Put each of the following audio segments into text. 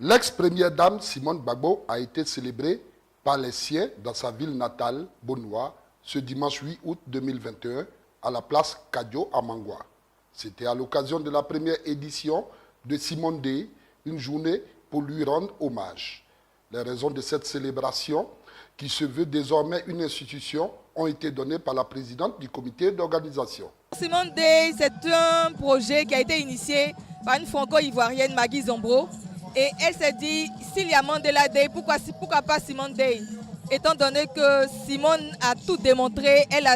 L'ex-première dame Simone Gbagbo a été célébrée par les siens dans sa ville natale, Bonoa, ce dimanche 8 août 2021 à la place Kadio à Mangwa. C'était à l'occasion de la première édition de Simone Day, une journée pour lui rendre hommage. Les raisons de cette célébration, qui se veut désormais une institution, ont été données par la présidente du comité d'organisation. Simone Day, c'est un projet qui a été initié par une franco-ivoirienne, Maggie Zombro. Et elle s'est dit, s'il y a Mandela Day, pourquoi pas Simone Day? Étant donné que Simone a tout démontré, elle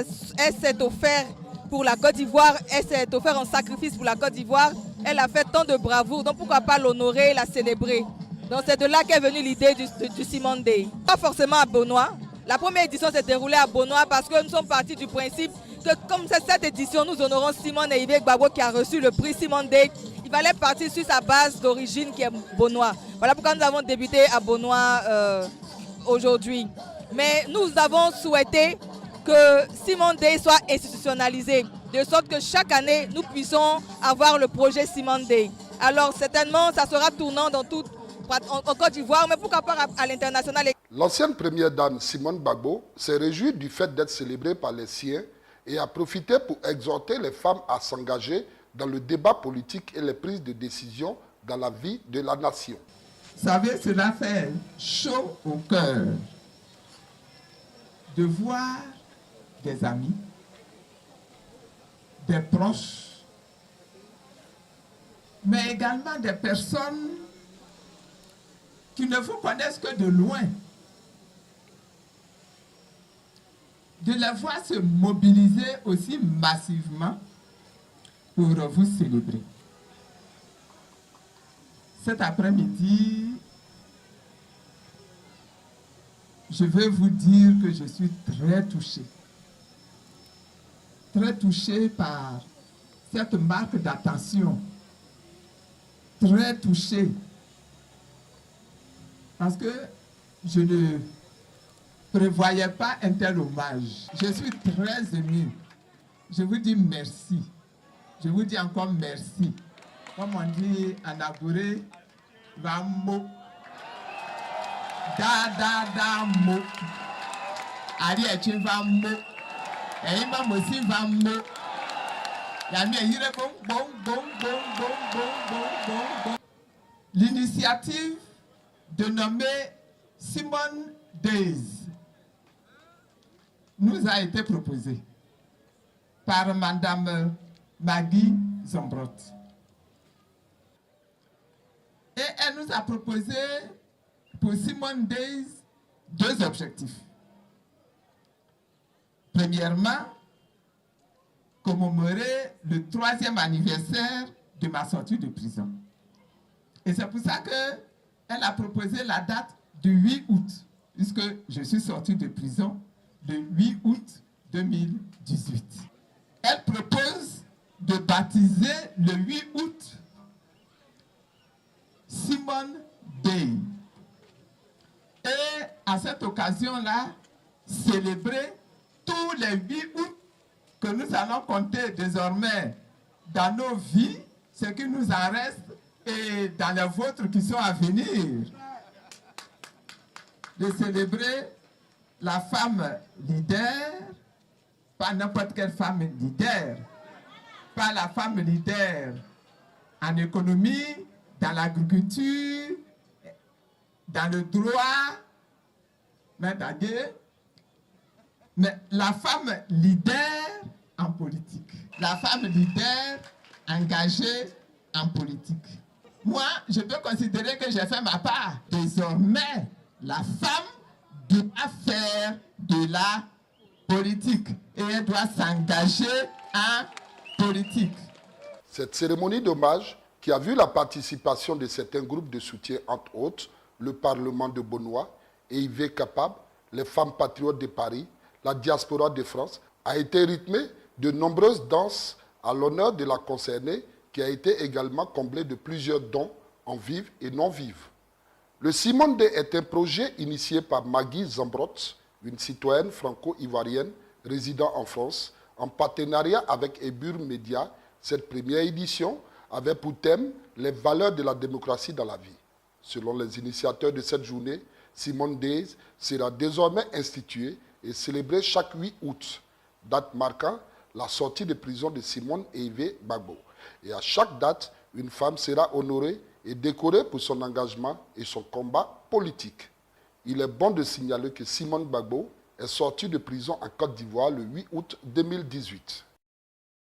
s'est offert pour la Côte d'Ivoire, elle s'est offert en sacrifice pour la Côte d'Ivoire, elle a fait tant de bravoure, donc pourquoi pas l'honorer et la célébrer? Donc c'est de là qu'est venue l'idée du Simone Day. Pas forcément à Bonoa. La première édition s'est déroulée à Bonoa parce que nous sommes partis du principe que comme c'est cette édition, nous honorons Simone Eyive Gbagbo qui a reçu le prix Simone Day. Il fallait partir sur sa base d'origine qui est Bonoa. Voilà pourquoi nous avons débuté à Bonoa aujourd'hui. Mais nous avons souhaité que Simone Day soit institutionnalisé, de sorte que chaque année, nous puissions avoir le projet Simone Day. Alors certainement, ça sera tournant dans toute en Côte d'Ivoire, mais pourquoi pas à l'international. L'ancienne première dame Simone Gbagbo s'est réjouie du fait d'être célébrée par les siens et a profité pour exhorter les femmes à s'engager dans le débat politique et les prises de décision dans la vie de la nation. Vous savez, cela fait chaud au cœur de voir des amis, des proches, mais également des personnes qui ne vous connaissent que de loin, de les voir se mobiliser aussi massivement pour vous célébrer. Cet après-midi, je veux vous dire que je suis très touché par cette marque d'attention, très touché, parce que je ne prévoyais pas un tel hommage. Je suis très ému. Je vous dis merci. Je vous dis encore merci. Comme on dit en abouré, Vamo. Da mo. Ari eche vamo. Eima mosi vamo. Yami eyire bon. L'initiative de nommer Simone Days nous a été proposée par Madame Maggie Zombro. Et elle nous a proposé pour Simone Days 2 objectifs. Premièrement, commémorer le 3e anniversaire de ma sortie de prison. Et c'est pour ça qu'elle a proposé la date du 8 août, puisque je suis sorti de prison le 8 août 2018. Elle propose de baptiser le 8 août Simone Day. Et à cette occasion-là, célébrer tous les 8 août que nous allons compter désormais dans nos vies, ce qui nous en reste, et dans les vôtres qui sont à venir. De célébrer la femme leader, pas n'importe quelle femme leader, pas la femme leader en économie, dans l'agriculture, dans le droit, mais la femme leader en politique. La femme leader engagée en politique. Moi, je peux considérer que j'ai fait ma part. Désormais, la femme doit faire de la politique et elle doit s'engager en politique. Cette cérémonie d'hommage, qui a vu la participation de certains groupes de soutien, entre autres, le Parlement de Bonoa, EIV Capable, les femmes patriotes de Paris, la diaspora de France, a été rythmée de nombreuses danses à l'honneur de la concernée, qui a été également comblée de plusieurs dons en vives et non vives. Le Simone Day est un projet initié par Maggie Zombro, une citoyenne franco-ivoirienne résidant en France, en partenariat avec Ebur Media. Cette première édition avait pour thème les valeurs de la démocratie dans la vie. Selon les initiateurs de cette journée, Simone Days sera désormais instituée et célébrée chaque 8 août, date marquant la sortie de prison de Simone et Yves Gbagbo. Et à chaque date, une femme sera honorée et décorée pour son engagement et son combat politique. Il est bon de signaler que Simone Gbagbo est sortie de prison en Côte d'Ivoire le 8 août 2018.